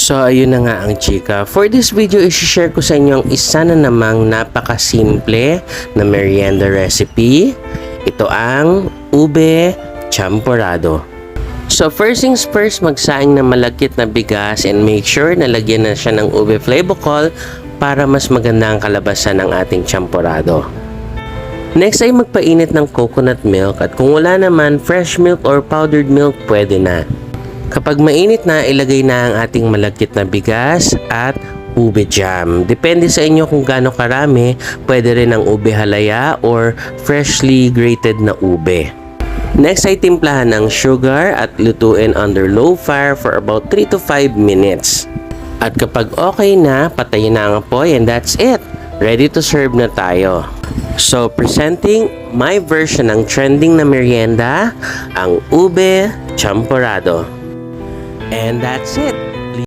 So ayun na nga ang chika. For this video, i-share ko sa inyo ang isa na namang napakasimple na merienda recipe. Ito ang ube champorado. So first things first, magsaing na malagkit na bigas and make sure na lagyan na siya ng ube flavocol para mas maganda ang kalabasan ng ating champorado. Next ay magpainit ng coconut milk at kung wala naman fresh milk or powdered milk, pwede na. Kapag mainit na, ilagay na ang ating malagkit na bigas at ube jam. Depende sa inyo kung gaano karami, pwede rin ang ube halaya or freshly grated na ube. Next ay timplahan ng sugar at lutuin under low fire for about 3 to 5 minutes. At kapag okay na, patayin na ang apoy and that's it. Ready to serve na tayo. So presenting my version ng trending na merienda, ang ube champorado. And that's it.